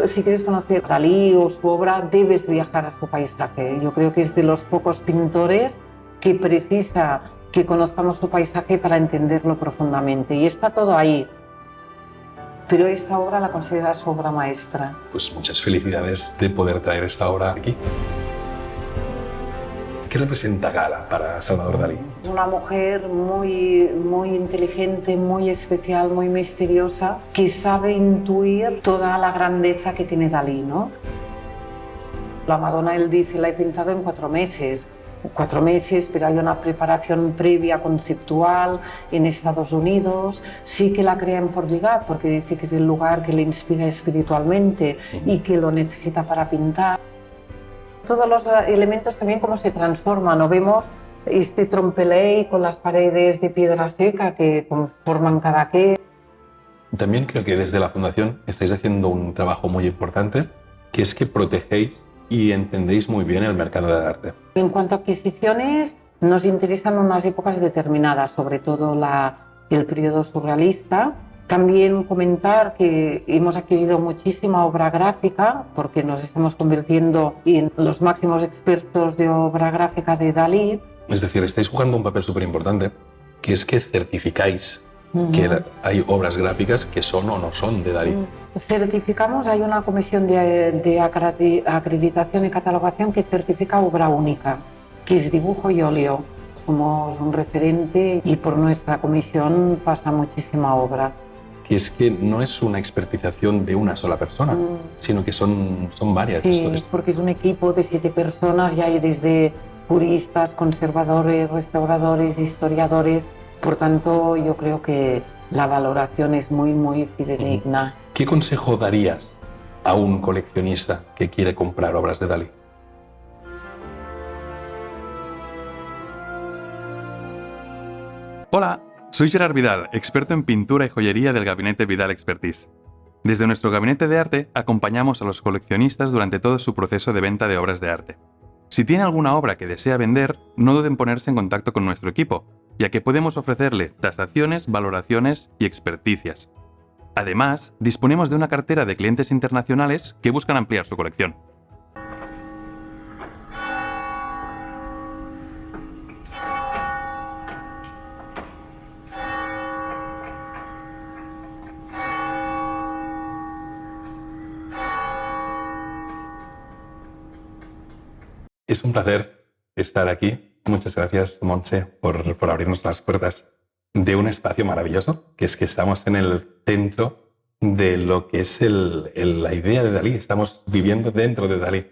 Si quieres conocer Dalí o su obra, debes viajar a su paisaje. Yo creo que es de los pocos pintores que precisa que conozcamos su paisaje para entenderlo profundamente. Y está todo ahí. Pero esta obra la considera su obra maestra. Pues muchas felicidades de poder traer esta obra aquí. ¿Qué representa Gala para Salvador Dalí? Es una mujer muy inteligente, muy especial, muy misteriosa, que sabe intuir toda la grandeza que tiene Dalí, ¿no? La Madonna, él dice, la he pintado en 4 meses. 4 meses, pero hay una preparación previa conceptual en Estados Unidos. Sí que la crea en Portligat, porque dice que es el lugar que le inspira espiritualmente y que lo necesita para pintar. Todos los elementos también cómo se transforman, ¿no? Vemos este trompeley con las paredes de piedra seca que conforman cada que. También creo que desde la Fundación estáis haciendo un trabajo muy importante, que es que protegéis y entendéis muy bien el mercado del arte. En cuanto a adquisiciones, nos interesan unas épocas determinadas, sobre todo el periodo surrealista. También comentar que hemos adquirido muchísima obra gráfica porque nos estamos convirtiendo en los máximos expertos de obra gráfica de Dalí. Es decir, estáis jugando un papel súper importante, que es que certificáis que hay obras gráficas que son o no son de Dalí. Certificamos, hay una comisión de acreditación y catalogación que certifica obra única, que es dibujo y óleo. Somos un referente y por nuestra comisión pasa muchísima obra. Que es que no es una expertización de una sola persona, sino que son varias. Sí, porque es un equipo de 7 personas y hay desde puristas, conservadores, restauradores, historiadores. Por tanto, yo creo que la valoración es muy fidedigna. ¿Qué consejo darías a un coleccionista que quiere comprar obras de Dalí? Hola, soy Gerard Vidal, experto en pintura y joyería del Gabinete Vidal Expertise. Desde nuestro gabinete de arte acompañamos a los coleccionistas durante todo su proceso de venta de obras de arte. Si tiene alguna obra que desea vender, no duden en ponerse en contacto con nuestro equipo, ya que podemos ofrecerle tasaciones, valoraciones y experticias. Además, disponemos de una cartera de clientes internacionales que buscan ampliar su colección. Es un placer estar aquí. Muchas gracias, Montse, por abrirnos las puertas de un espacio maravilloso, que es que estamos en el centro de lo que es la idea de Dalí. Estamos viviendo dentro de Dalí,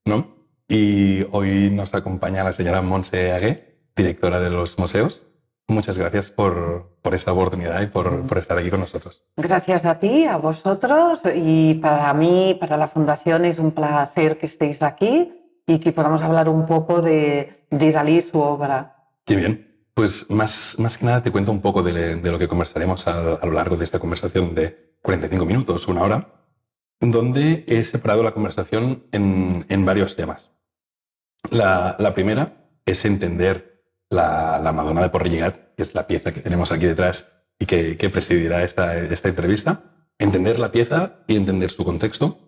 ¿no? Y hoy nos acompaña la señora Montse Agué, directora de los museos. Muchas gracias por esta oportunidad y por estar aquí con nosotros. Gracias a ti, a vosotros, y para mí, para la Fundación, es un placer que estéis aquí y que podamos hablar un poco de Dalí y su obra. Qué bien. Pues más que nada te cuento un poco de lo que conversaremos a lo largo de esta conversación de 45 minutos, 1 hora, donde he separado la conversación en varios temas. La primera es entender la Madonna de Portligat, que es la pieza que tenemos aquí detrás y que presidirá esta entrevista. Entender la pieza y entender su contexto.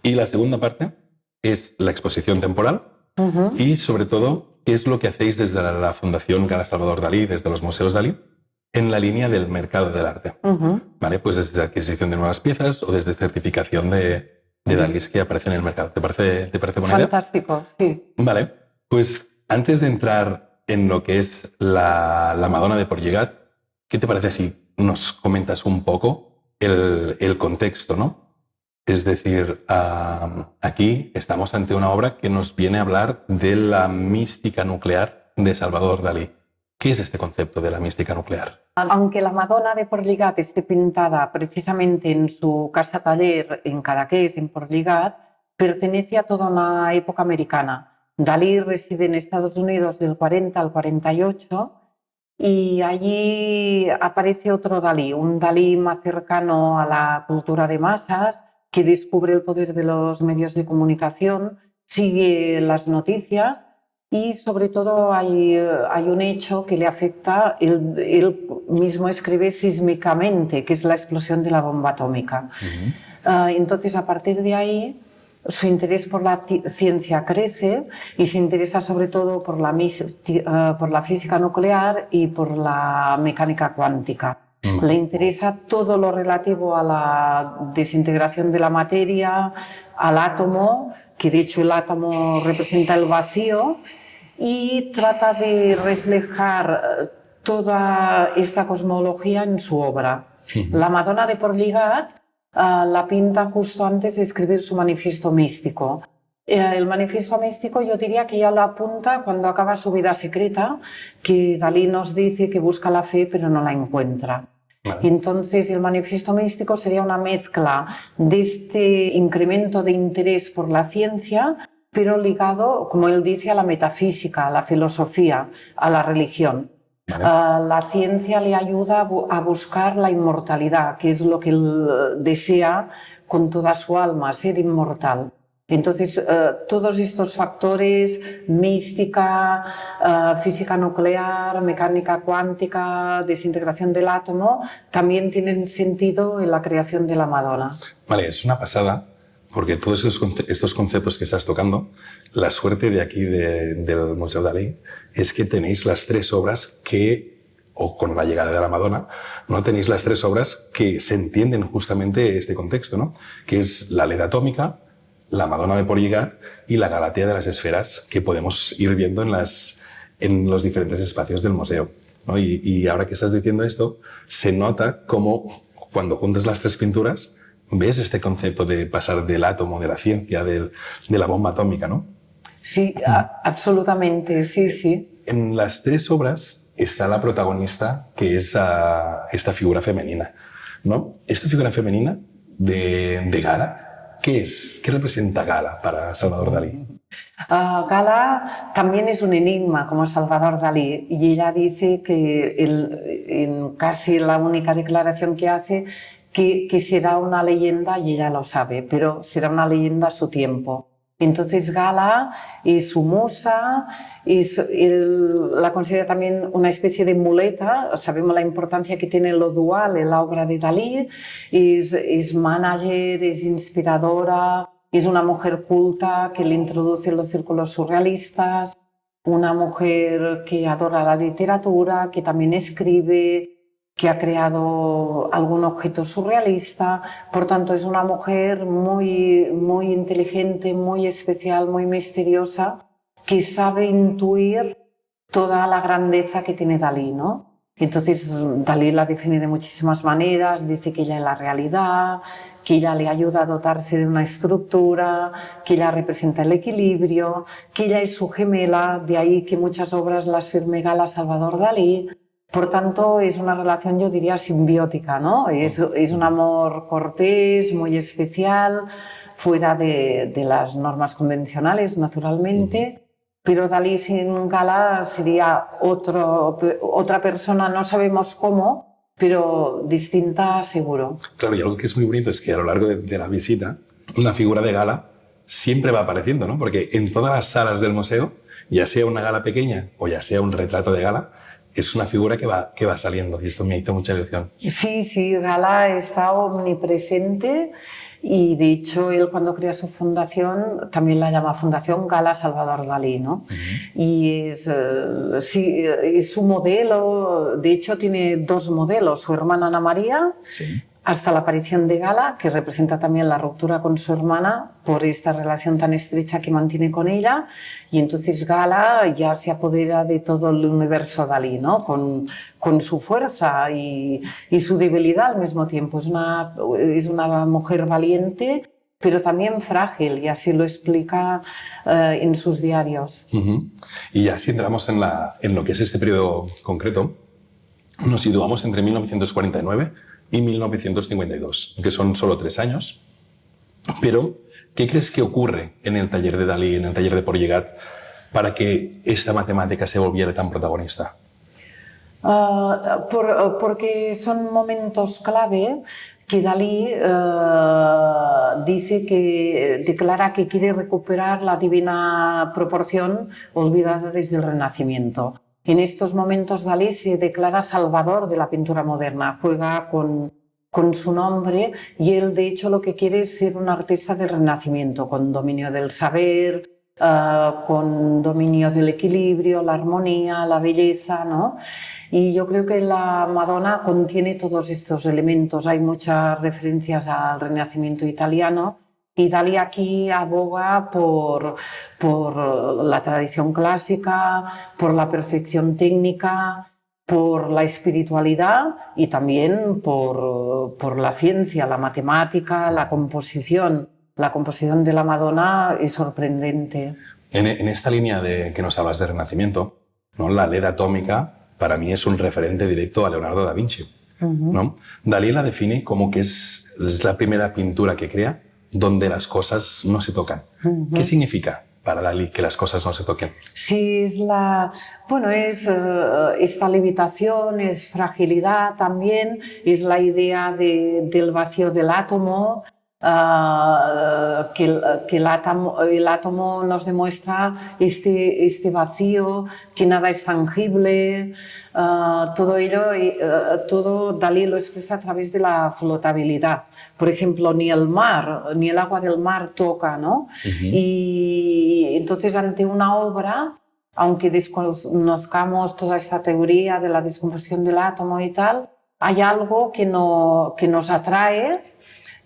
Y la segunda parte es la exposición temporal y, sobre todo, qué es lo que hacéis desde la Fundación Gala Salvador Dalí, desde los museos Dalí, en la línea del mercado del arte. ¿Vale? Pues desde adquisición de nuevas piezas o desde certificación de Dalís que aparecen en el mercado. ¿Te parece buena idea? Fantástico, sí. Vale, pues antes de entrar en lo que es la Madonna de Portligat, ¿qué te parece si nos comentas un poco el contexto, ¿no? Es decir, aquí estamos ante una obra que nos viene a hablar de la mística nuclear de Salvador Dalí. ¿Qué es este concepto de la mística nuclear? Aunque la Madonna de Portligat esté pintada precisamente en su casa taller en Cadaqués, en Portligat, pertenece a toda una época americana. Dalí reside en Estados Unidos del 40 al 48 y allí aparece otro Dalí, un Dalí más cercano a la cultura de masas, que descubre el poder de los medios de comunicación, sigue las noticias y sobre todo hay un hecho que le afecta, él mismo escribe sísmicamente, que es la explosión de la bomba atómica. Entonces, a partir de ahí, su interés por la ciencia crece y se interesa sobre todo por la física nuclear y por la mecánica cuántica. Le interesa todo lo relativo a la desintegración de la materia, al átomo, que de hecho el átomo representa el vacío, y trata de reflejar toda esta cosmología en su obra. La Madonna de Porligat la pinta justo antes de escribir su manifiesto místico. El manifiesto místico yo diría que ya lo apunta cuando acaba su vida secreta, que Dalí nos dice que busca la fe pero no la encuentra. Entonces el manifiesto místico sería una mezcla de este incremento de interés por la ciencia, pero ligado, como él dice, a la metafísica, a la filosofía, a la religión. La ciencia le ayuda a buscar la inmortalidad, que es lo que él desea con toda su alma, ser inmortal. Entonces, todos estos factores, mística, física nuclear, mecánica cuántica, desintegración del átomo, también tienen sentido en la creación de la Madonna. Vale, es una pasada, porque todos estos conceptos que estás tocando, la suerte de aquí del Museo Dalí es que tenéis las tres obras o con la llegada de la Madonna, no tenéis las tres obras que se entienden justamente este contexto, ¿no? Que es la Leda atómica, la Madonna de Porligat y la Galatea de las esferas, que podemos ir viendo en los diferentes espacios del museo, ¿no? Y ahora que estás diciendo esto, se nota cómo cuando juntas las tres pinturas ves este concepto de pasar del átomo, de la ciencia, de la bomba atómica, ¿no? Sí, absolutamente, sí, sí. En las tres obras está la protagonista, que es esta figura femenina, ¿no? Esta figura femenina de Gala, ¿qué es? ¿Qué representa Gala para Salvador Dalí? Gala también es un enigma como Salvador Dalí, y ella dice que en casi la única declaración que hace que será una leyenda, y ella lo sabe, pero será una leyenda a su tiempo. Entonces Gala es su musa, la considera también una especie de muleta. Sabemos la importancia que tiene lo dual en la obra de Dalí. Es manager, es inspiradora, es una mujer culta que le introduce en los círculos surrealistas, una mujer que adora la literatura, que también escribe, que ha creado algún objeto surrealista. Por tanto, es una mujer muy, muy inteligente, muy especial, muy misteriosa, que sabe intuir toda la grandeza que tiene Dalí, ¿no? Entonces, Dalí la define de muchísimas maneras, dice que ella es la realidad, que ella le ayuda a dotarse de una estructura, que ella representa el equilibrio, que ella es su gemela, de ahí que muchas obras las firme Gala Salvador Dalí. Por tanto, es una relación, yo diría, simbiótica, ¿no? Es un amor cortés, muy especial, fuera de las normas convencionales, naturalmente. Pero Dalí sin Gala sería otra persona, no sabemos cómo, pero distinta seguro. Claro, y algo que es muy bonito es que a lo largo de la visita, la figura de Gala siempre va apareciendo, ¿no? Porque en todas las salas del museo, ya sea una Gala pequeña o ya sea un retrato de Gala, es una figura que va saliendo, y esto me hizo mucha ilusión. Sí, sí, Gala está omnipresente, y de hecho él, cuando crea su fundación, también la llama Fundación Gala Salvador Dalí, ¿no? Y es su modelo. De hecho tiene dos modelos, su hermana Ana María, sí, hasta la aparición de Gala, que representa también la ruptura con su hermana por esta relación tan estrecha que mantiene con ella, y entonces Gala ya se apodera de todo el universo Dalí, ¿no? Con su fuerza y su debilidad al mismo tiempo. Es una mujer valiente, pero también frágil, y así lo explica en sus diarios. Y ya si entramos en lo que es este periodo concreto, nos situamos entre 1949 y 1952, que son solo 3 años. Pero, ¿qué crees que ocurre en el taller de Dalí, en el taller de Porligat, para que esta matemática se volviera tan protagonista? Porque son momentos clave que Dalí declara que quiere recuperar la divina proporción olvidada desde el Renacimiento. En estos momentos Dalí se declara salvador de la pintura moderna, juega con con su nombre, y él de hecho lo que quiere es ser un artista del Renacimiento, con dominio del saber, con dominio del equilibrio, la armonía, la belleza, ¿no? Y yo creo que la Madonna contiene todos estos elementos. Hay muchas referencias al Renacimiento italiano, y Dalí aquí aboga por la tradición clásica, por la perfección técnica, por la espiritualidad y también por la ciencia, la matemática, la composición. La composición de la Madonna es sorprendente. En esta línea de que nos hablas de Renacimiento, ¿no? La LED atómica para mí es un referente directo a Leonardo da Vinci, ¿no? Dalí la define como que es la primera pintura que crea donde las cosas no se tocan. ¿Qué significa para Dalí que las cosas no se toquen? Sí, es esta levitación, es fragilidad también, es la idea del vacío del átomo, que el átomo nos demuestra este vacío, que nada es tangible. Todo ello, todo Dalí lo expresa a través de la flotabilidad. Por ejemplo, ni el mar, ni el agua del mar toca, ¿no? Y entonces, ante una obra, aunque desconozcamos toda esta teoría de la descomposición del átomo y tal, hay algo que nos atrae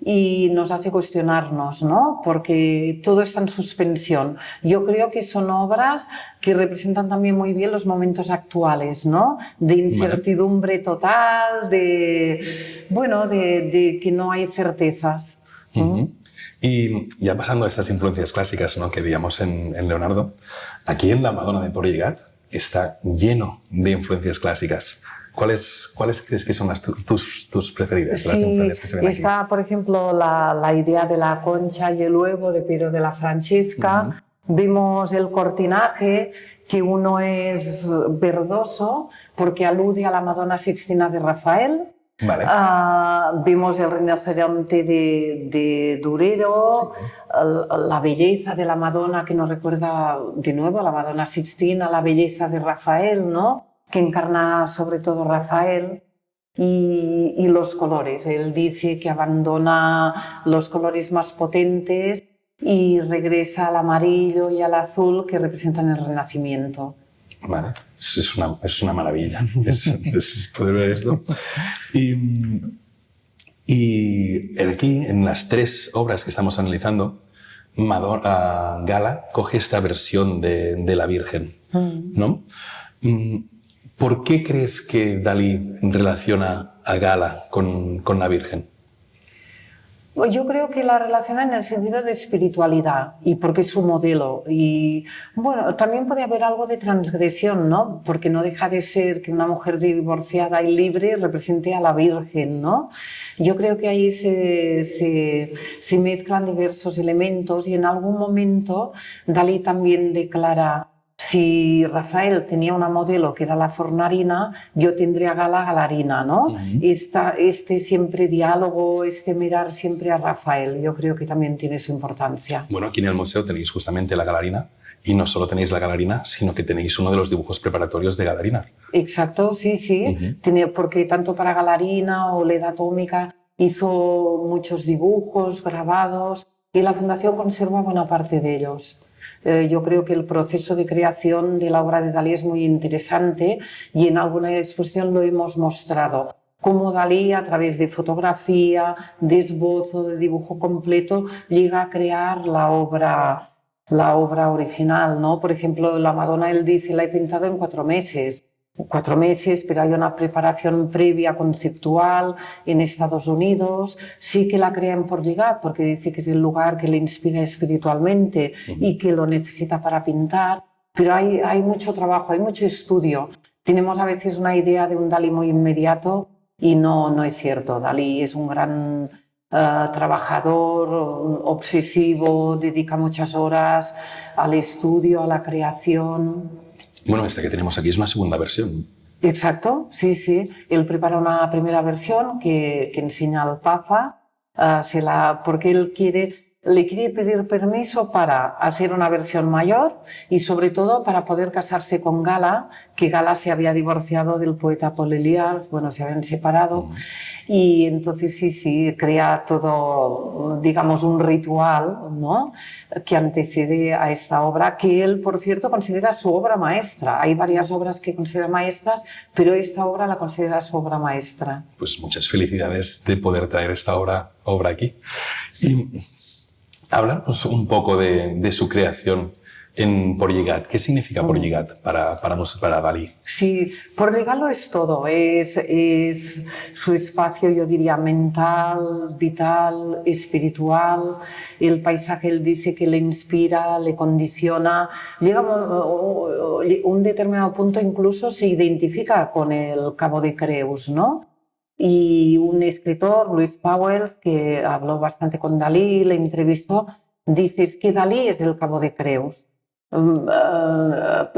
y nos hace cuestionarnos, ¿no? Porque todo está en suspensión. Yo creo que son obras que representan también muy bien los momentos actuales, ¿no? De incertidumbre total, de que no hay certezas. Y ya pasando a estas influencias clásicas, ¿no? Que veíamos en Leonardo, aquí en la Madonna de Porligat está lleno de influencias clásicas. ¿Cuáles crees que son tus preferidas, las influencias que se ven aquí? Está, por ejemplo, la idea de la concha y el huevo de Piero della Francesca. Vimos el cortinaje, que uno es verdoso porque alude a la Madonna Sixtina de Rafael. Vale. Vimos el rinoceronte de Durero, la belleza de la Madonna, que nos recuerda de nuevo a la Madonna Sixtina, la belleza de Rafael, ¿no? Que encarna sobre todo Rafael, y los colores. Él dice que abandona los colores más potentes y regresa al amarillo y al azul que representan el Renacimiento. Vale, es una maravilla es poder ver esto. Y aquí, en las tres obras que estamos analizando, Gala coge esta versión de la Virgen, ¿no? ¿Por qué crees que Dalí relaciona a Gala con la Virgen? Yo creo que la relaciona en el sentido de espiritualidad y porque es su modelo. Y bueno, también puede haber algo de transgresión, ¿no? Porque no deja de ser que una mujer divorciada y libre represente a la Virgen, ¿no? Yo creo que ahí se mezclan diversos elementos, y en algún momento Dalí también declara: si Rafael tenía una modelo que era la Fornarina, yo tendría a Gala Galarina, ¿no? Este siempre diálogo, mirar siempre a Rafael, yo creo que también tiene su importancia. Bueno, aquí en el museo tenéis justamente la Galarina, y no solo tenéis la Galarina, sino que tenéis uno de los dibujos preparatorios de Galarina. Exacto, sí. Porque tanto para Galarina o LED Atómica hizo muchos dibujos, grabados, y la Fundación conserva buena parte de ellos. Yo creo que el proceso de creación de la obra de Dalí es muy interesante, y en alguna exposición lo hemos mostrado. Cómo Dalí, a través de fotografía, de esbozo, de dibujo completo, llega a crear la obra original, ¿no? Por ejemplo, la Madonna, él dice, la he pintado en 4 meses. 4 meses, pero hay una preparación previa conceptual en Estados Unidos. Sí que la crea en Porligat porque dice que es el lugar que le inspira espiritualmente y que lo necesita para pintar, pero hay mucho trabajo, hay mucho estudio. Tenemos a veces una idea de un Dalí muy inmediato y no es cierto. Dalí es un gran trabajador, obsesivo, dedica muchas horas al estudio, a la creación. Bueno, esta que tenemos aquí es una segunda versión. Exacto, sí. Él prepara una primera versión que enseña al Papa, porque él quiere le quiere pedir permiso para hacer una versión mayor y sobre todo para poder casarse con Gala, que Gala se había divorciado del poeta Paul Eluard, bueno, se habían separado. Y entonces sí, crea todo, digamos, un ritual, ¿no?, que antecede a esta obra, que él, por cierto, considera su obra maestra. Hay varias obras que considera maestras, pero esta obra la considera su obra maestra. Pues muchas felicidades de poder traer esta obra aquí. Y háblanos un poco de su creación en Portlligat. ¿Qué significa Portlligat para Dalí? Sí, Portlligat lo es todo. Es su espacio, yo diría, mental, vital, espiritual. El paisaje, él dice que le inspira, le condiciona. Llega a un determinado punto, incluso se identifica con el Cabo de Creus, ¿no? Y un escritor, Luis Pauwels, que habló bastante con Dalí, le entrevistó, dice que Dalí es el Cabo de Creus.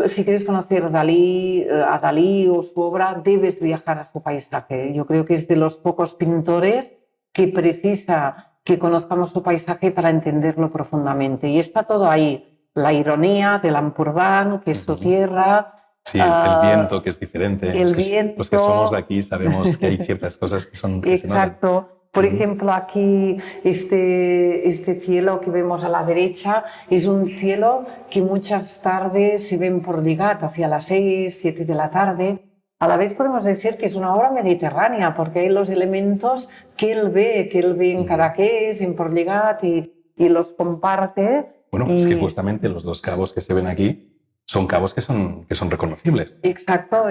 Si quieres conocer a Dalí o su obra, debes viajar a su paisaje. Yo creo que es de los pocos pintores que precisa que conozcamos su paisaje para entenderlo profundamente. Y está todo ahí. La ironía del Ampurdán, que es su tierra. Sí, el viento, que es diferente. Viento. Los que somos de aquí sabemos que hay ciertas cosas que son... Exacto. Por ejemplo, aquí este cielo que vemos a la derecha es un cielo que muchas tardes se ve en Portlligat, hacia las 6, 7 de la tarde. A la vez podemos decir que es una obra mediterránea, porque hay los elementos que él ve en Cadaqués, en Portlligat, y los comparte. Bueno, es que justamente los dos cabos que se ven aquí son cabos que son reconocibles. Exacto.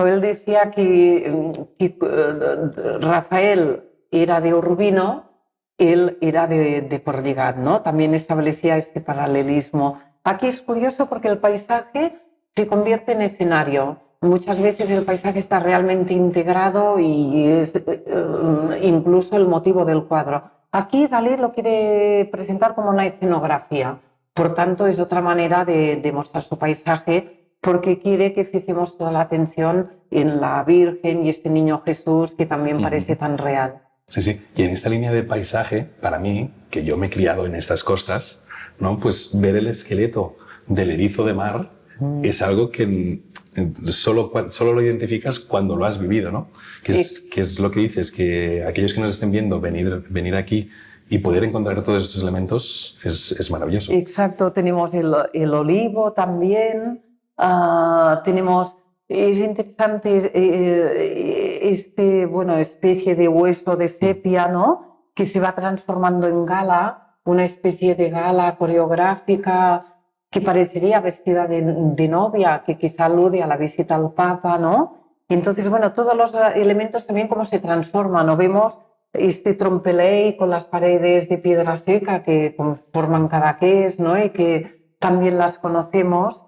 Él decía que Rafael era de Urbino, él era de Portlligat, ¿no? También establecía este paralelismo. Aquí es curioso porque el paisaje se convierte en escenario. Muchas veces el paisaje está realmente integrado y es incluso el motivo del cuadro. Aquí Dalí lo quiere presentar como una escenografía. Por tanto, es otra manera de mostrar su paisaje, porque quiere que fijemos toda la atención en la Virgen y este niño Jesús que también parece tan real. Sí. Y en esta línea de paisaje, para mí, que yo me he criado en estas costas, ¿no?, pues ver el esqueleto del erizo de mar es algo que solo lo identificas cuando lo has vivido, ¿no? Que es lo que dices, que aquellos que nos estén viendo venir aquí y poder encontrar todos estos elementos es maravilloso. Exacto. Tenemos el olivo también. Es interesante especie de hueso de sepia, ¿no?, que se va transformando en gala, una especie de gala coreográfica que parecería vestida de novia, que quizá alude a la visita al Papa, ¿no? Entonces, bueno, todos los elementos también cómo se transforman, ¿no? Vemos este trompeley con las paredes de piedra seca que conforman Cadaqués, ¿no?, y que también las conocemos.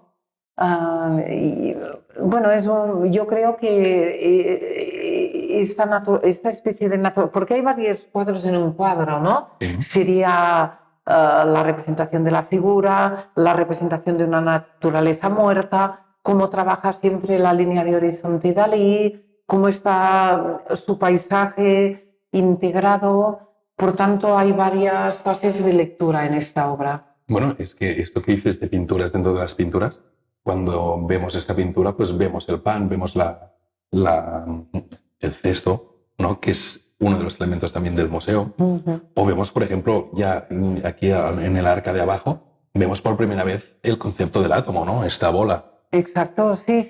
Yo creo que esta especie de porque hay varios cuadros en un cuadro, ¿no? Sí. Sería la representación de la figura, la representación de una naturaleza muerta, cómo trabaja siempre la línea de horizonte Dalí, cómo está su paisaje integrado. Por tanto, hay varias fases de lectura en esta obra. Bueno, es que esto que dices de pinturas dentro de las pinturas, cuando vemos esta pintura, pues vemos el pan, vemos el cesto, ¿no?, que es uno de los elementos también del museo. O vemos, por ejemplo, ya aquí en el arca de abajo, vemos por primera vez el concepto del átomo, ¿no?, esta bola. Exacto, sí.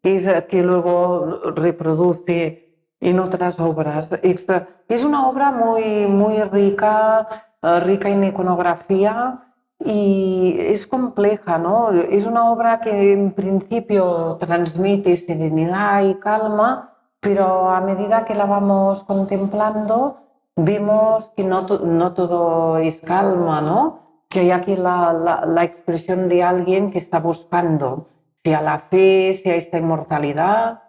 Es que luego reproduce en otras obras. Es una obra muy rica en iconografía. Y es compleja, ¿no? Es una obra que en principio transmite serenidad y calma, pero a medida que la vamos contemplando vemos que no todo es calma, ¿no? Que hay aquí la expresión de alguien que está buscando, sea la fe, sea esta inmortalidad.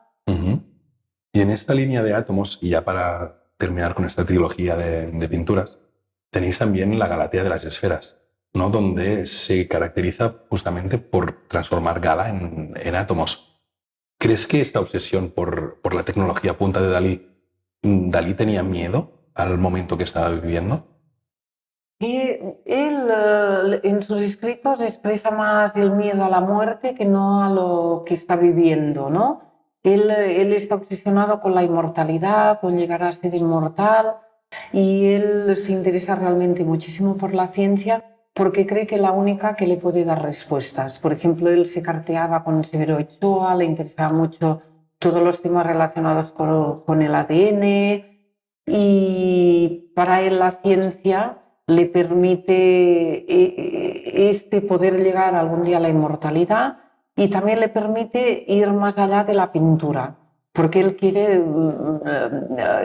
Y en esta línea de átomos, y ya para terminar con esta trilogía de pinturas, tenéis también la Galatea de las esferas, ¿no?, donde se caracteriza justamente por transformar Gala en átomos. ¿Crees que esta obsesión por la tecnología punta de Dalí tenía miedo al momento que estaba viviendo? Y él en sus escritos expresa más el miedo a la muerte que no a lo que está viviendo, ¿no? Él está obsesionado con la inmortalidad, con llegar a ser inmortal, y él se interesa realmente muchísimo por la ciencia porque cree que es la única que le puede dar respuestas. Por ejemplo, él se carteaba con Severo Ochoa, le interesaba mucho todos los temas relacionados con el ADN, y para él la ciencia le permite poder llegar algún día a la inmortalidad, y también le permite ir más allá de la pintura, porque él quiere,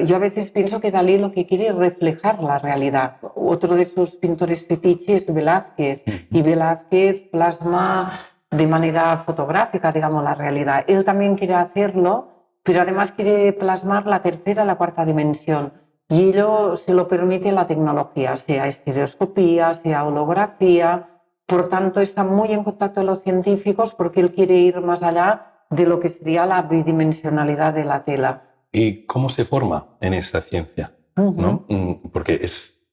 yo a veces pienso que Dalí lo que quiere es reflejar la realidad. Otro de sus pintores fetiches es Velázquez, y Velázquez plasma de manera fotográfica, digamos, la realidad. Él también quiere hacerlo, pero además quiere plasmar la tercera y la cuarta dimensión. Y ello se lo permite la tecnología, sea estereoscopía, sea holografía. Por tanto, está muy en contacto con los científicos porque él quiere ir más allá de lo que sería la bidimensionalidad de la tela. ¿Y cómo se forma en esta ciencia? ¿No? Porque es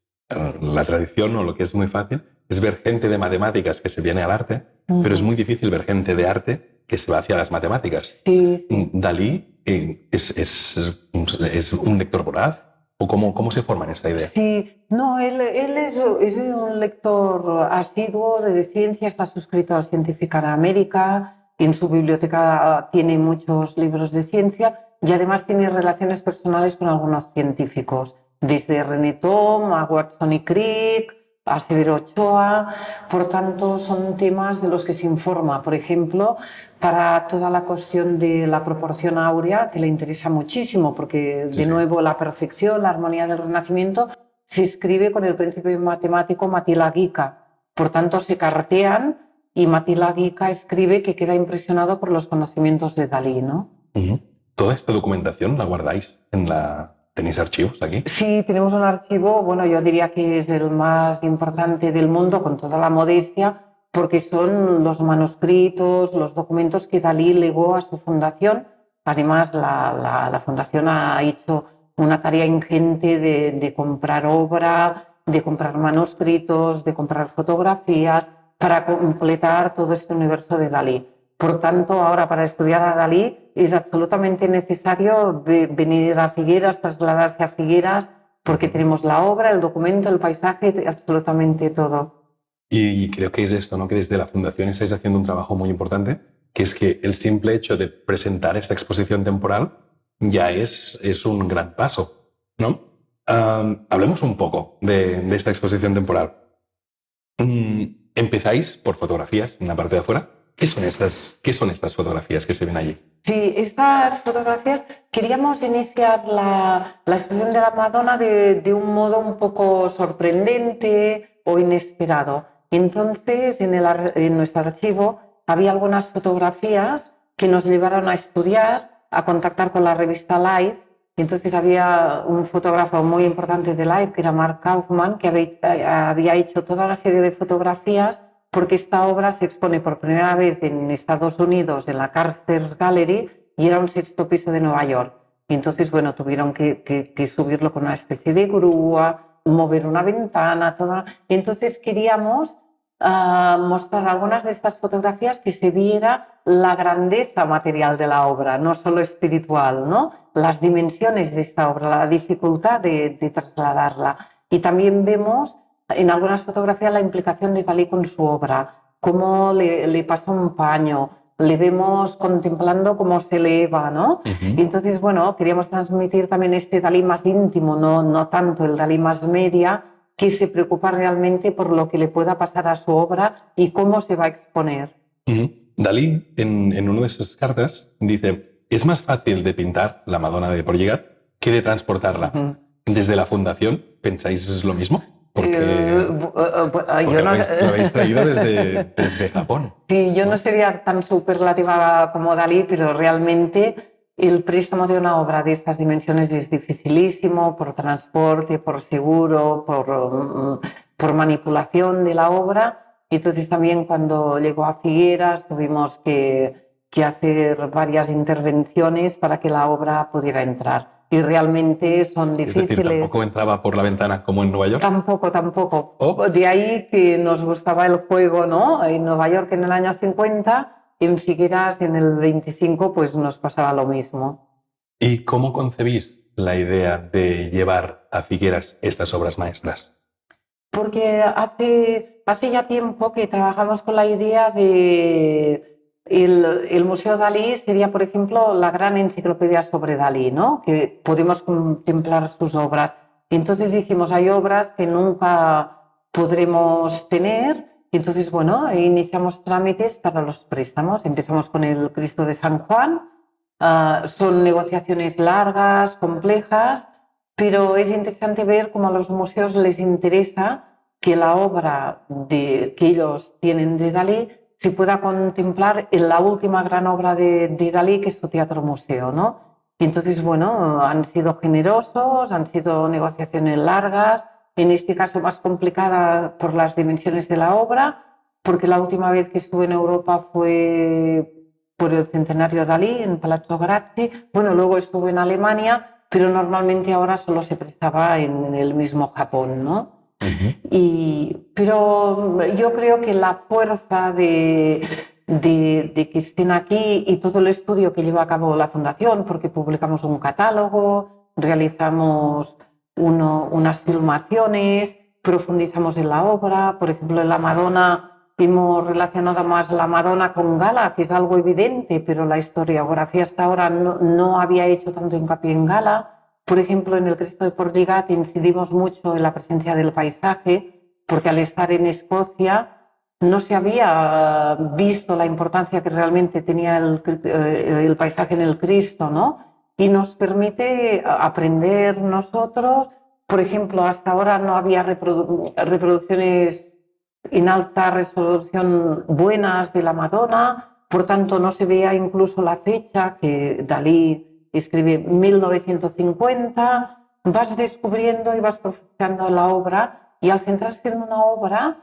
la tradición, o lo que es muy fácil, es ver gente de matemáticas que se viene al arte, pero es muy difícil ver gente de arte que se va hacia las matemáticas. Sí. Dalí es un lector voraz. ¿O cómo se forma en esta idea? Sí, no, él es un lector asiduo de ciencia, está suscrito al Scientific America, en su biblioteca tiene muchos libros de ciencia y además tiene relaciones personales con algunos científicos, desde René Thom a Watson y Crick, a Severo Ochoa. Por tanto, son temas de los que se informa. Por ejemplo, para toda la cuestión de la proporción áurea, que le interesa muchísimo, porque de nuevo la perfección, la armonía del Renacimiento, se escribe con el principio matemático Matilagica. Por tanto, se cartean y Matilagica escribe que queda impresionado por los conocimientos de Dalí, ¿no? ¿Toda esta documentación la guardáis ¿Tenéis archivos aquí? Sí, tenemos un archivo, bueno, yo diría que es el más importante del mundo, con toda la modestia, porque son los manuscritos, los documentos que Dalí legó a su fundación. Además, la fundación ha hecho una tarea ingente de comprar obra, de comprar manuscritos, de comprar fotografías, para completar todo este universo de Dalí. Por tanto, ahora para estudiar a Dalí es absolutamente necesario venir a Figueras, trasladarse a Figueras, porque tenemos la obra, el documento, el paisaje, absolutamente todo. Y creo que es esto, ¿no? Que desde la Fundación estáis haciendo un trabajo muy importante, que es que el simple hecho de presentar esta exposición temporal ya es un gran paso, ¿no? Hablemos un poco de esta exposición temporal. Empezáis por fotografías en la parte de afuera. ¿Qué son estas fotografías que se ven allí? Sí, estas fotografías queríamos iniciar la exposición de la Madonna de un modo un poco sorprendente o inesperado. Entonces, en nuestro archivo había algunas fotografías que nos llevaron a estudiar, a contactar con la revista Life. Entonces había un fotógrafo muy importante de Life, que era Mark Kaufman, que había hecho toda una serie de fotografías, porque esta obra se expone por primera vez en Estados Unidos, en la Carsters Gallery, y era un sexto piso de Nueva York. Y entonces, bueno, tuvieron que subirlo con una especie de grúa, mover una ventana, todo. Entonces queríamos mostrar algunas de estas fotografías, que se viera la grandeza material de la obra, no solo espiritual, ¿no? Las dimensiones de esta obra, la dificultad de trasladarla. Y también vemos en algunas fotografías la implicación de Dalí con su obra, cómo le pasa un paño, le vemos contemplando cómo se eleva, ¿no? Y entonces, bueno, queríamos transmitir también este Dalí más íntimo, no tanto el Dalí más media, que se preocupa realmente por lo que le pueda pasar a su obra y cómo se va a exponer. Dalí, en una de sus cartas, dice: es más fácil de pintar la Madonna de Porligat que de transportarla. ¿Desde la Fundación pensáis lo mismo? Porque yo no, lo habéis traído desde Japón. Sí, yo no sería tan superlativa como Dalí, pero realmente el préstamo de una obra de estas dimensiones es dificilísimo, por transporte, por seguro, por manipulación de la obra. Entonces también cuando llegó a Figueras tuvimos que hacer varias intervenciones para que la obra pudiera entrar. y realmente son Es difíciles. decir, tampoco entraba por la ventana como en Nueva York. Tampoco. Oh. De ahí que nos gustaba el juego, ¿no? En Nueva York en el año 50, en Figueras en el 25 pues nos pasaba lo mismo. ¿Y cómo concebís la idea de llevar a Figueras estas obras maestras? Porque hace ya tiempo que trabajamos con la idea de el Museo Dalí sería, por ejemplo, la gran enciclopedia sobre Dalí, ¿no? Que podemos contemplar sus obras. Y entonces dijimos, hay obras que nunca podremos tener. Y entonces, bueno, iniciamos trámites para los préstamos. Empezamos con el Cristo de San Juan. Son negociaciones largas, complejas, pero es interesante ver cómo a los museos les interesa que la obra que ellos tienen de Dalí se pueda contemplar en la última gran obra de Dalí, que es su teatro museo, ¿no? Y entonces, bueno, han sido generosos, han sido negociaciones largas, en este caso más complicada por las dimensiones de la obra, porque la última vez que estuve en Europa fue por el centenario Dalí en Palazzo Grassi. Bueno, luego estuve en Alemania, pero normalmente ahora solo se prestaba en el mismo Japón, ¿no? Pero yo creo que la fuerza de que estén aquí y todo el estudio que lleva a cabo la Fundación, porque publicamos un catálogo, realizamos unas filmaciones, profundizamos en la obra, por ejemplo, en la Madonna hemos relacionado más la Madonna con Gala, que es algo evidente, pero la historiografía hasta ahora no había hecho tanto hincapié en Gala. Por ejemplo, en el Cristo de Portligat incidimos mucho en la presencia del paisaje, porque al estar en Escocia no se había visto la importancia que realmente tenía el paisaje en el Cristo, ¿no? Y nos permite aprender nosotros. Por ejemplo, hasta ahora no había reproducciones en alta resolución buenas de la Madonna, por tanto no se veía incluso la fecha que Dalí escribe 1950, vas descubriendo y vas profundizando en la obra, y al centrarse en una obra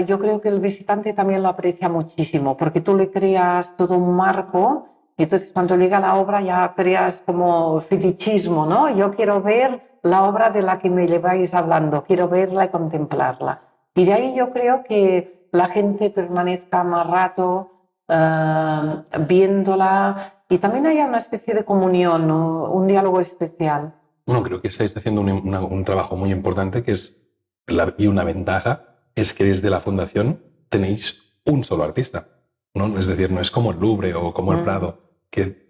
yo creo que el visitante también lo aprecia muchísimo, porque tú le creas todo un marco y entonces cuando llega la obra ya creas como fetichismo, ¿no? Yo quiero ver la obra de la que me lleváis hablando, quiero verla y contemplarla. Y de ahí yo creo que la gente permanezca más rato viéndola, y también haya una especie de comunión, ¿no? Un diálogo especial. Bueno, creo que estáis haciendo un trabajo muy importante y una ventaja es que desde la Fundación tenéis un solo artista, ¿no? Es decir, no es como el Louvre o como el Prado, que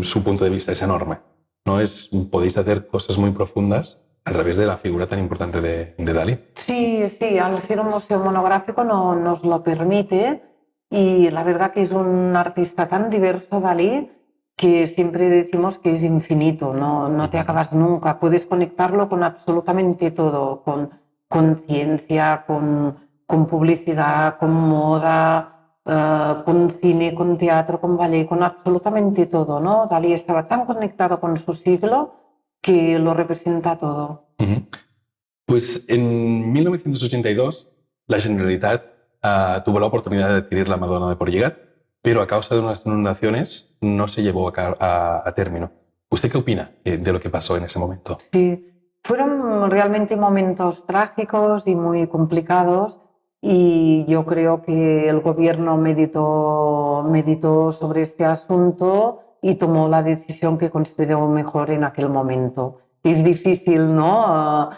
su punto de vista es enorme. Podéis hacer cosas muy profundas a través de la figura tan importante de Dalí. Sí, al ser un museo monográfico nos lo permite, y la verdad que es un artista tan diverso, Dalí, que siempre decimos que es infinito, no te acabas nunca. Puedes conectarlo con absolutamente todo, con ciencia, con publicidad, con moda, con cine, con teatro, con ballet, con absolutamente todo, ¿no? Dalí estaba tan conectado con su siglo que lo representa todo. Pues en 1982 la Generalitat tuvo la oportunidad de adquirir la Madonna de Portligat, pero a causa de unas inundaciones no se llevó a término. ¿Usted qué opina de lo que pasó en ese momento? Sí, fueron realmente momentos trágicos y muy complicados, y yo creo que el gobierno meditó sobre este asunto y tomó la decisión que consideró mejor en aquel momento. Es difícil, ¿no?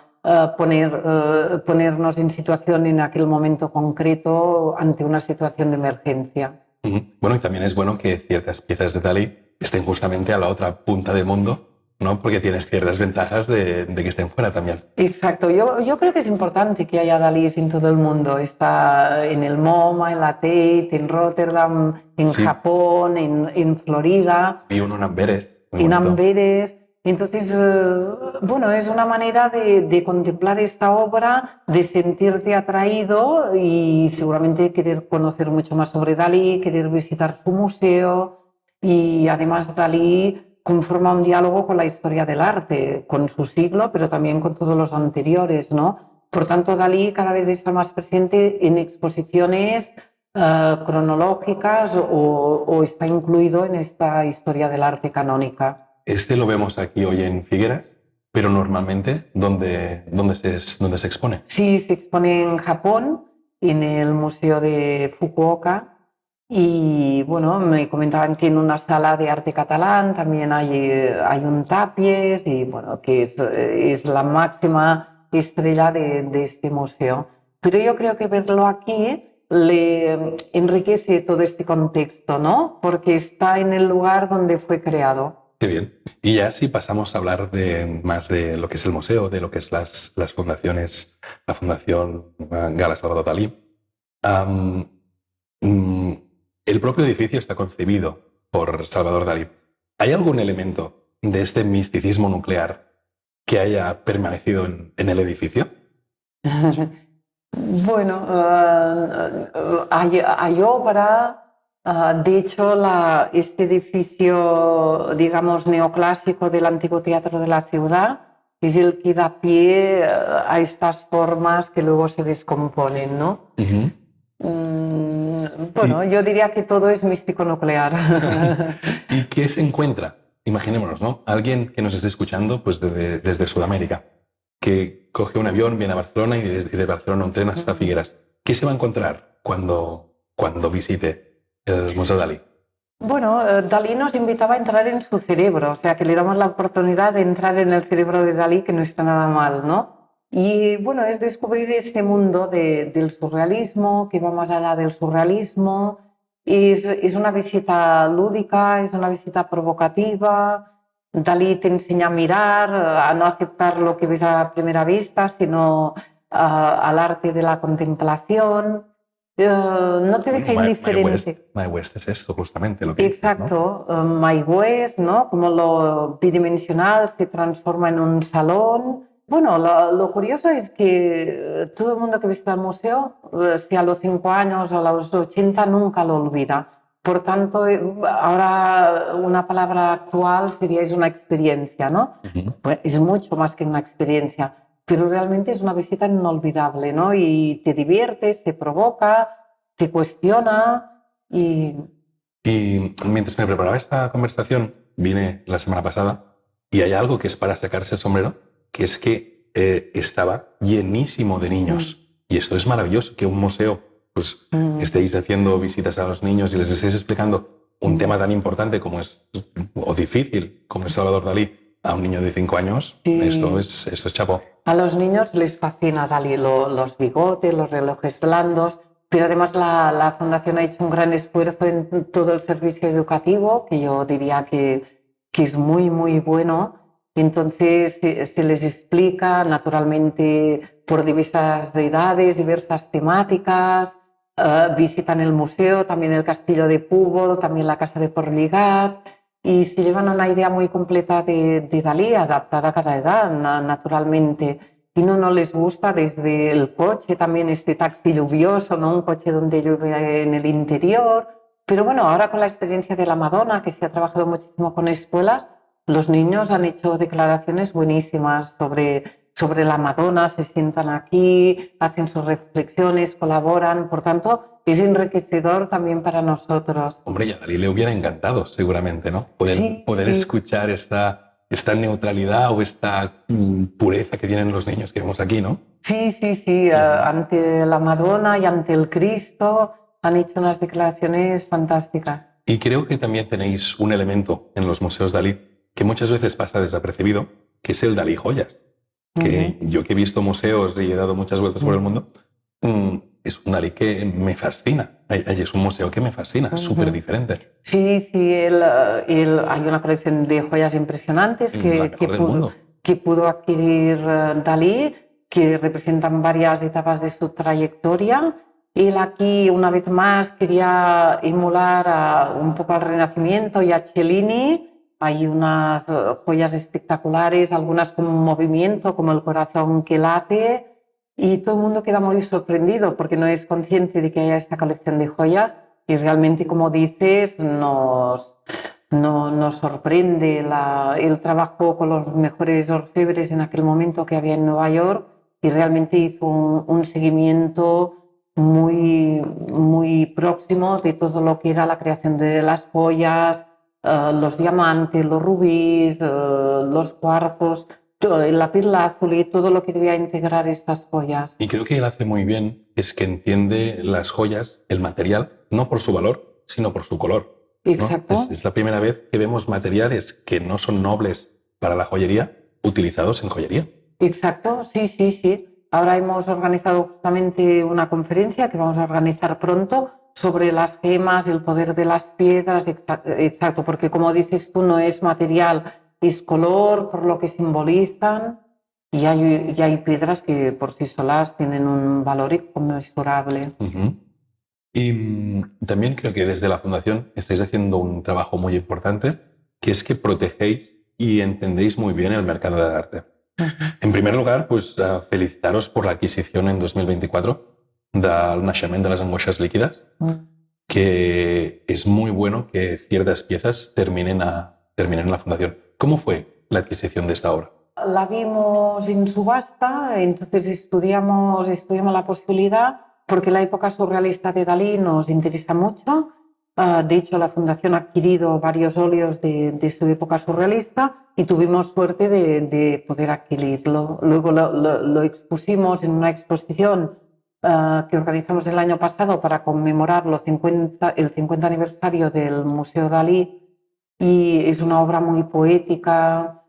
Ponernos en situación en aquel momento concreto ante una situación de emergencia. Bueno, y también es bueno que ciertas piezas de Dalí estén justamente a la otra punta del mundo, ¿no? Porque tienes ciertas ventajas de que estén fuera también. Exacto, yo creo que es importante que haya Dalís en todo el mundo. Está en el MoMA, en la Tate, en Rotterdam, en Japón, en Florida. Y uno en Amberes. En Amberes. Entonces, bueno, es una manera de contemplar esta obra, de sentirte atraído y seguramente querer conocer mucho más sobre Dalí, querer visitar su museo. Y además Dalí conforma un diálogo con la historia del arte, con su siglo, pero también con todos los anteriores, ¿no? Por tanto, Dalí cada vez está más presente en exposiciones cronológicas o está incluido en esta historia del arte canónica. este lo vemos aquí hoy en Figueras, pero normalmente, ¿dónde se expone? Sí, se expone en Japón, en el Museo de Fukuoka. Y bueno, me comentaban que en una sala de arte catalán también hay un tapies y bueno, que es la máxima estrella de este museo. Pero yo creo que verlo aquí le enriquece todo este contexto, ¿no? Porque está en el lugar donde fue creado. Qué bien. Y ya si pasamos a hablar más de lo que es el museo, de lo que es las fundaciones, la Fundación Gala Salvador Dalí. am, mm, el propio edificio está concebido por Salvador Dalí. ¿Hay algún elemento de este misticismo nuclear que haya permanecido en el edificio? Bueno, hay obra, de hecho, este edificio, digamos, neoclásico del antiguo teatro de la ciudad es el que da pie a estas formas que luego se descomponen, ¿no? Ujú. Bueno, yo diría que todo es místico nuclear. ¿Y qué se encuentra? Imaginémonos, ¿no? Alguien que nos esté escuchando pues desde Sudamérica, que coge un avión, viene a Barcelona y de Barcelona un tren hasta Figueras. ¿Qué se va a encontrar cuando visite el Museo Dalí? Bueno, Dalí nos invitaba a entrar en su cerebro, o sea que le damos la oportunidad de entrar en el cerebro de Dalí, que no está nada mal, ¿no? Y bueno, es descubrir este mundo del surrealismo, que va más allá del surrealismo. Es una visita lúdica, es una visita provocativa. Dalí te enseña a mirar, a no aceptar lo que ves a primera vista, sino al arte de la contemplación. No te deja indiferente. My West es esto justamente lo que Exacto, dices, ¿no? My West, ¿no? Como lo bidimensional se transforma en un salón. Bueno, lo curioso es que todo el mundo que visita el museo, si a los 5 años o a los 80, nunca lo olvida. Por tanto, ahora una palabra actual sería es una experiencia, ¿no? Pues es mucho más que una experiencia, pero realmente es una visita inolvidable, ¿no? Y te diviertes, te provoca, te cuestiona y... Y mientras me preparaba esta conversación, vine la semana pasada y hay algo que es para sacarse el sombrero, que es que estaba llenísimo de niños. Y esto es maravilloso, que un museo pues estéis haciendo visitas a los niños y les estéis explicando un tema tan importante como es, o difícil, como es Salvador Dalí, a un niño de 5 años. Sí. Esto es chapó. A los niños les fascina Dalí, los bigotes, los relojes blandos, pero además la Fundación ha hecho un gran esfuerzo en todo el servicio educativo, que yo diría que es muy, muy bueno. Entonces se les explica naturalmente por diversas edades, diversas temáticas, visitan el museo, también el castillo de Púbol, también la casa de Porligat, y se llevan una idea muy completa de Dalí, adaptada a cada edad, naturalmente. Y no les gusta desde el coche, también este taxi lluvioso, ¿no? Un coche donde llueve en el interior. Pero bueno, ahora con la experiencia de la Madonna, que se ha trabajado muchísimo con escuelas, los niños han hecho declaraciones buenísimas sobre la Madonna, se sientan aquí, hacen sus reflexiones, colaboran. Por tanto, es enriquecedor también para nosotros. Hombre, y a Dalí le hubiera encantado, seguramente, ¿no? Poder escuchar esta neutralidad o esta pureza que tienen los niños que vemos aquí, ¿no? Sí. Ante la Madonna y ante el Cristo han hecho unas declaraciones fantásticas. Y creo que también tenéis un elemento en los museos Dalí que muchas veces pasa desapercibido, que es el Dalí Joyas. Que yo que he visto museos y he dado muchas vueltas por el mundo, es un Dalí que me fascina. Es un museo que me fascina, súper diferente. Sí, hay una colección de joyas impresionantes que pudo adquirir Dalí, que representan varias etapas de su trayectoria. Él aquí, una vez más, quería emular un poco al Renacimiento y a Cellini. Hay unas joyas espectaculares, algunas con movimiento, como el corazón que late, y todo el mundo queda muy sorprendido porque no es consciente de que haya esta colección de joyas y realmente, como dices, nos sorprende. Él trabajó con los mejores orfebres en aquel momento que había en Nueva York y realmente hizo un seguimiento muy, muy próximo de todo lo que era la creación de las joyas, los diamantes, los rubíes, los cuarzos, el lapislázuli, todo lo que debía integrar estas joyas. Y creo que él hace muy bien es que entiende las joyas, el material, no por su valor, sino por su color, ¿no? Exacto. Es la primera vez que vemos materiales que no son nobles para la joyería utilizados en joyería. Exacto, sí, sí, sí. Ahora hemos organizado justamente una conferencia que vamos a organizar pronto sobre las gemas, el poder de las piedras, exacto, porque como dices tú, no es material, es color, por lo que simbolizan, y hay piedras que por sí solas tienen un valor inconmensurable. Uh-huh. Y también creo que desde la Fundación estáis haciendo un trabajo muy importante, que es que protegéis y entendéis muy bien el mercado del arte. En primer lugar, pues felicitaros por la adquisición en 2024 del naixement de les angoixes líquides, que es muy bueno que ciertas piezas terminen en la Fundación. ¿Cómo fue la adquisición de esta obra? La vimos en subasta, entonces estudiamos la posibilidad, porque la época surrealista de Dalí nos interesa mucho. De hecho, la Fundación ha adquirido varios óleos de su época surrealista y tuvimos suerte de poder adquirirlo. Luego lo expusimos en una exposición que organizamos el año pasado para conmemorar el 50 aniversario del Museo Dalí, y es una obra muy poética,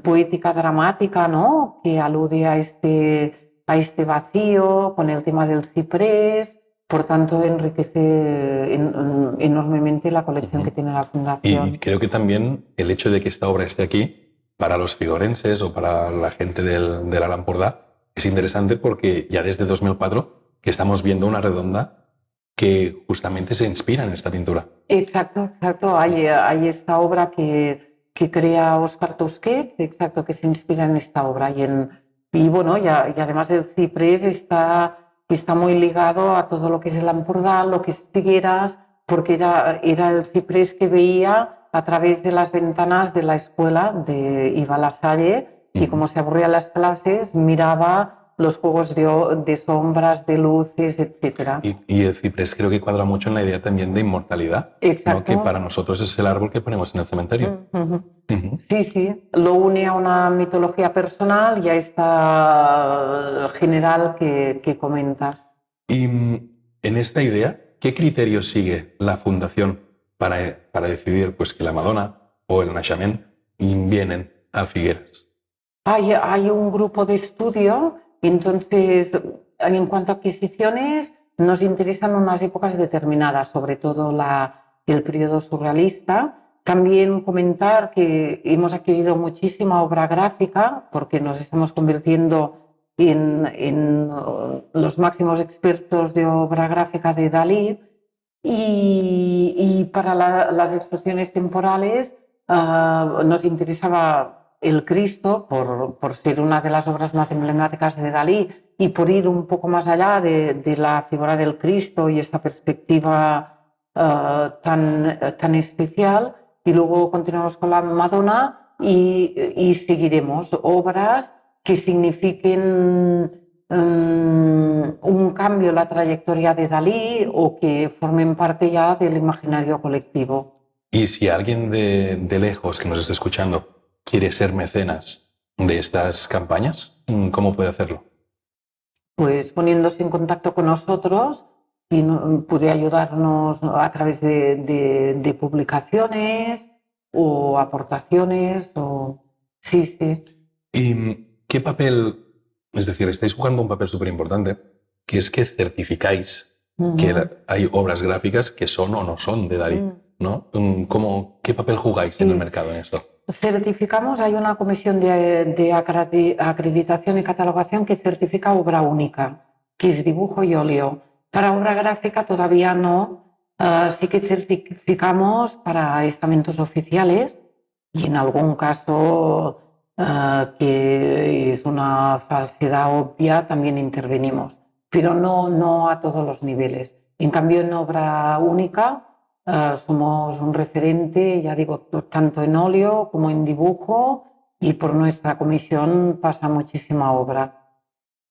poética dramática, ¿no? Que alude a este vacío con el tema del ciprés. Por tanto, enriquece enormemente la colección que tiene la Fundación. Y creo que también el hecho de que esta obra esté aquí, para los figuerenses o para la gente del Alt Empordà, es interesante porque ya desde 2004 que estamos viendo una redonda que justamente se inspira en esta pintura. Exacto, exacto. Hay esta obra que crea Óscar Tusquets, exacto, que se inspira en esta obra. Y bueno, y además el ciprés está muy ligado a todo lo que es el Empordà, lo que es Figueras, porque era el ciprés que veía a través de las ventanas de la escuela, iba a la Salle, y como se aburría en las clases, miraba los juegos de sombras, de luces, etc. Y el ciprés creo que cuadra mucho en la idea también de inmortalidad, ¿no? Que para nosotros es el árbol que ponemos en el cementerio. Sí, sí, lo une a una mitología personal y a esta general que comentas. Y en esta idea, ¿qué criterios sigue la Fundación para decidir pues, que la Madonna o el naixement vienen a Figueras? Hay un grupo de estudio, entonces en cuanto a adquisiciones nos interesan unas épocas determinadas, sobre todo el periodo surrealista. También comentar que hemos adquirido muchísima obra gráfica porque nos estamos convirtiendo en los máximos expertos de obra gráfica de Dalí, y para las exposiciones temporales nos interesaba el Cristo por ser una de las obras más emblemáticas de Dalí y por ir un poco más allá de la figura del Cristo y esta perspectiva tan especial. Y luego continuamos con la Madonna y seguiremos obras que signifiquen un cambio en la trayectoria de Dalí o que formen parte ya del imaginario colectivo. Y si alguien de lejos que nos está escuchando quiere ser mecenas de estas campañas, ¿cómo puede hacerlo? Pues poniéndose en contacto con nosotros y puede ayudarnos a través de publicaciones o aportaciones. Sí, sí. ¿Y qué papel? Es decir, estáis jugando un papel súper importante, que es que certificáis que hay obras gráficas que son o no son de Dalí, ¿no? ¿Qué papel jugáis en el mercado en esto? Certificamos, hay una comisión de acreditación y catalogación que certifica obra única, que es dibujo y óleo. Para obra gráfica todavía no. Sí que certificamos para estamentos oficiales y en algún caso que es una falsedad obvia también intervenimos, pero no a todos los niveles. En cambio, en obra única somos un referente, ya digo, tanto en óleo como en dibujo, y por nuestra comisión pasa muchísima obra.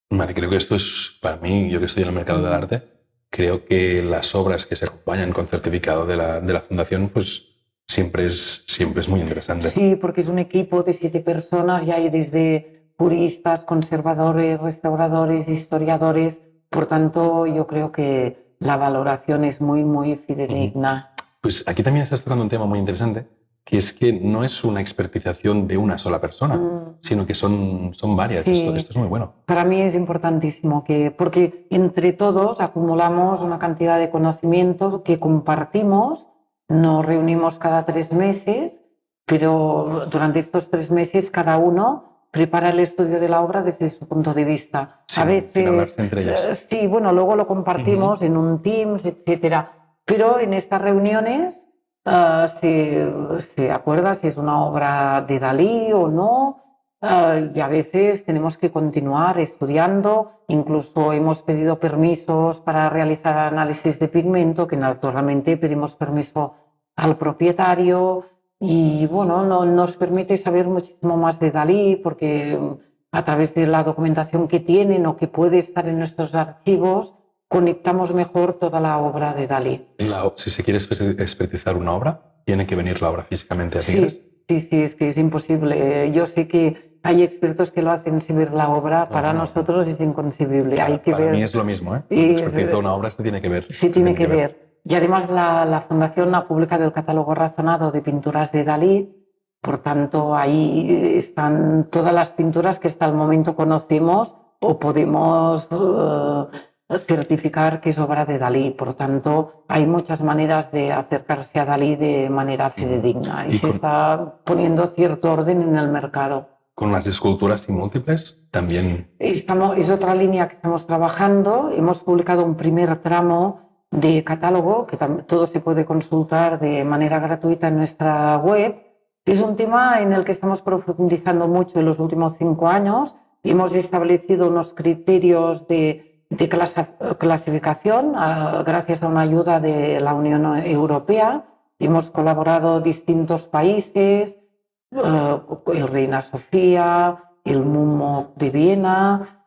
Vale, creo que esto es, para mí, yo que estoy en el mercado del arte, creo que las obras que se acompañan con certificado de la Fundación pues siempre es muy interesante. Sí, porque es un equipo de 7 personas y hay desde puristas, conservadores, restauradores, historiadores. Por tanto, yo creo que la valoración es muy fidedigna. Pues aquí también estás tocando un tema muy interesante, que es que no es una expertización de una sola persona, sino que son varias. Sí. Esto es muy bueno. Para mí es importantísimo porque entre todos acumulamos una cantidad de conocimientos que compartimos, nos reunimos cada 3 meses, pero durante estos 3 meses cada uno prepara el estudio de la obra desde su punto de vista. Sin hablarse entre ellas. Sí, bueno, luego lo compartimos en un Teams, etcétera. Pero en estas reuniones se acuerda si es una obra de Dalí o no. Y a veces tenemos que continuar estudiando, incluso hemos pedido permisos para realizar análisis de pigmento, que naturalmente pedimos permiso al propietario y bueno, nos permite saber muchísimo más de Dalí porque a través de la documentación que tienen o que puede estar en nuestros archivos, conectamos mejor toda la obra de Dalí. Si se quiere expertizar una obra, tiene que venir la obra físicamente a Figueres. Sí, es que es imposible. Yo sé que hay expertos que lo hacen sin ver la obra. Para nosotros es inconcebible. Claro, hay que para ver. mí es lo mismo. Cuando expertizo una obra se tiene que ver. Sí, tiene que ver. Y además la Fundación ha publicado el catálogo razonado de pinturas de Dalí. Por tanto, ahí están todas las pinturas que hasta el momento conocemos o podemos certificar que es obra de Dalí. Por tanto, hay muchas maneras de acercarse a Dalí de manera fidedigna y se está poniendo cierto orden en el mercado. Con las esculturas y múltiples también. Es otra línea que estamos trabajando. Hemos publicado un primer tramo de catálogo que todo se puede consultar de manera gratuita en nuestra web. Es un tema en el que estamos profundizando mucho en los últimos 5 años. Hemos establecido unos criterios de clasificación gracias a una ayuda de la Unión Europea. Hemos colaborado distintos países, el Reina Sofía, el MUMO de Viena,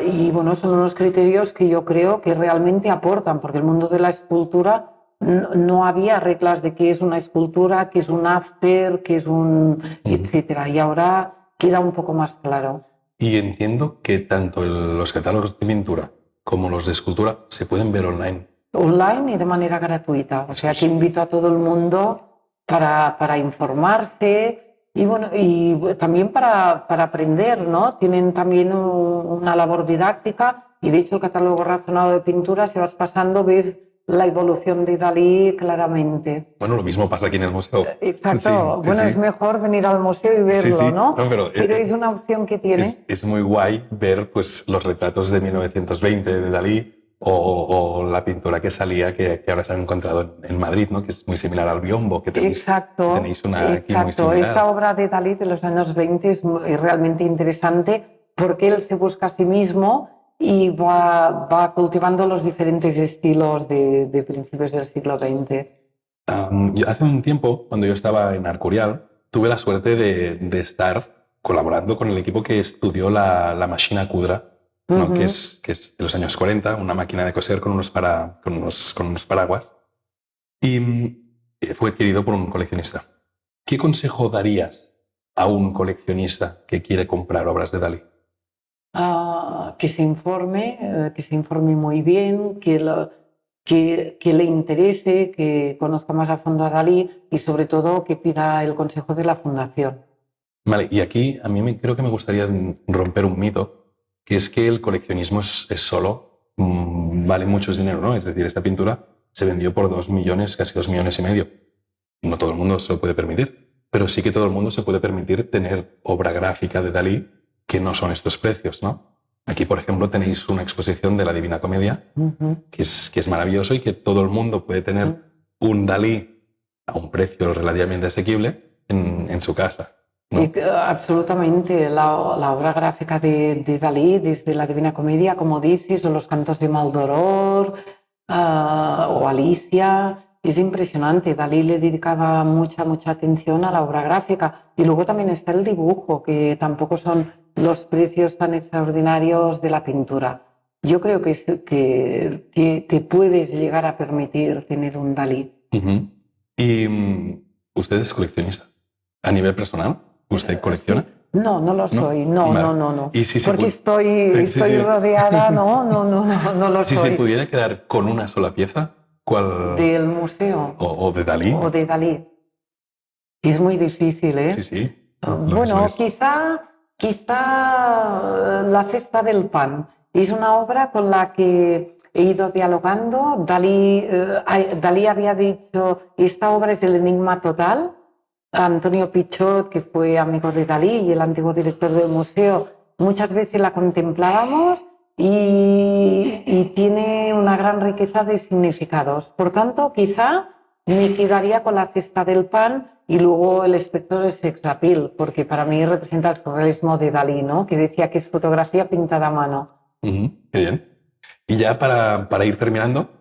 y bueno, son unos criterios que yo creo que realmente aportan, porque el mundo de la escultura no había reglas de qué es una escultura, qué es un after, qué es un etcétera, y ahora queda un poco más claro. Y entiendo que tanto los catálogos de pintura como los de escultura se pueden ver online. Online y de manera gratuita. O sea, que invito a todo el mundo para informarse y, bueno, y también para aprender, ¿no? Tienen también una labor didáctica y de hecho el catálogo razonado de pintura, si vas pasando, ves la evolución de Dalí claramente. Bueno, lo mismo pasa aquí en el museo. Exacto. Sí, es mejor venir al museo y verlo, ¿no? Pero es una opción que tiene. Es muy guay ver pues, los retratos de 1920 de Dalí o la pintura que salía, que ahora se ha encontrado en Madrid, ¿no? Que es muy similar al biombo, que tenéis una aquí muy similar. Esta obra de Dalí de los años 20 es realmente interesante porque él se busca a sí mismo y va cultivando los diferentes estilos de principios del siglo XX. Hace un tiempo, cuando yo estaba en Arcurial, tuve la suerte de estar colaborando con el equipo que estudió la máquina Cudra, ¿no? que es de los años 40, una máquina de coser con unos paraguas, y fue adquirido por un coleccionista. ¿Qué consejo darías a un coleccionista que quiere comprar obras de Dalí? Que se informe muy bien, que le interese, que conozca más a fondo a Dalí y sobre todo que pida el consejo de la Fundación. Vale, y aquí a mí creo que me gustaría romper un mito, que es que el coleccionismo es solo, vale mucho dinero, ¿no? Es decir, esta pintura se vendió por 2 millones, casi 2,5 millones. No todo el mundo se lo puede permitir, pero sí que todo el mundo se puede permitir tener obra gráfica de Dalí que no son estos precios, ¿no? Aquí, por ejemplo, tenéis una exposición de la Divina Comedia, que es maravilloso y que todo el mundo puede tener un Dalí a un precio relativamente asequible en su casa, ¿no? Absolutamente. La obra gráfica de Dalí, desde la Divina Comedia, como dices, o los cantos de Maldoror, o Alicia, es impresionante. Dalí le dedicaba mucha atención a la obra gráfica. Y luego también está el dibujo, que tampoco son los precios tan extraordinarios de la pintura. Yo creo que te puedes llegar a permitir tener un Dalí. ¿Y usted es coleccionista? ¿A nivel personal? ¿Usted colecciona? Sí. No, no lo soy. No, Vale. no. ¿Y si se Porque sí, estoy sí. rodeada, no lo Si soy. se pudiera quedar con una sola pieza, ¿cuál? Del museo O de Dalí. o de Dalí. Es muy difícil, ¿eh? Sí. Bueno, es. quizá La cesta del pan. Es una obra con la que he ido dialogando. Dalí había dicho, esta obra es el enigma total. Antonio Pichot, que fue amigo de Dalí y el antiguo director del museo, muchas veces la contemplábamos y tiene una gran riqueza de significados. Por tanto, quizá me quedaría con la cesta del pan y luego el espectro de sex appeal, porque para mí representa el surrealismo de Dalí, ¿no? Que decía que es fotografía pintada a mano. Qué bien. Y ya para ir terminando,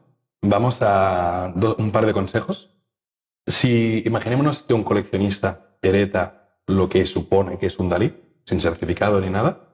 vamos a un par de consejos. Si imaginémonos que un coleccionista hereda lo que supone que es un Dalí, sin certificado ni nada,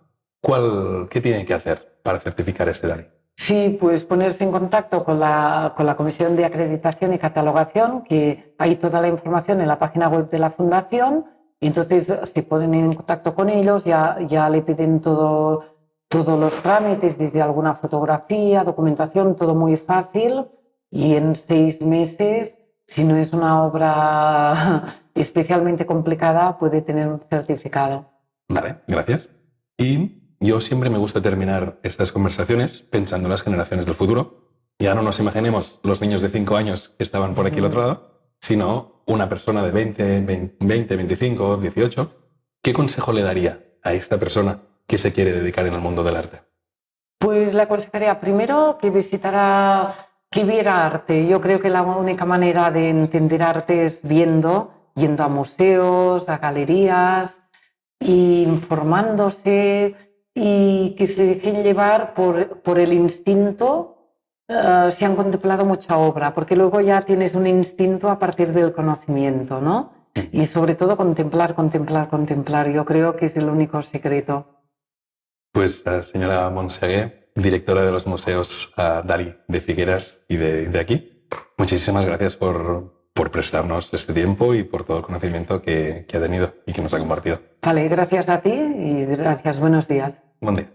¿qué tiene que hacer para certificar este Dalí? Sí, pues ponerse en contacto con la Comisión de Acreditación y Catalogación, que hay toda la información en la página web de la Fundación, y entonces se ponen en contacto con ellos, ya le piden todos los trámites, desde alguna fotografía, documentación, todo muy fácil, y en 6 meses, si no es una obra especialmente complicada, puede tener un certificado. Vale, gracias. Y yo siempre me gusta terminar estas conversaciones pensando en las generaciones del futuro. Ya no nos imaginemos los niños de 5 años que estaban por aquí al otro lado, sino una persona de 20, 25, 18. ¿Qué consejo le daría a esta persona que se quiere dedicar en el mundo del arte? Pues le aconsejaría primero que viera arte. Yo creo que la única manera de entender arte es yendo a museos, a galerías, informándose y que se dejen llevar por el instinto. Si han contemplado mucha obra, porque luego ya tienes un instinto a partir del conocimiento, ¿no? Y sobre todo contemplar. Yo creo que es el único secreto. Pues señora Monsegué, directora de los museos Dalí de Figueras y de aquí, muchísimas gracias por prestarnos este tiempo y por todo el conocimiento que ha tenido y que nos ha compartido. Vale, gracias a ti y gracias. Buenos días. Buen día.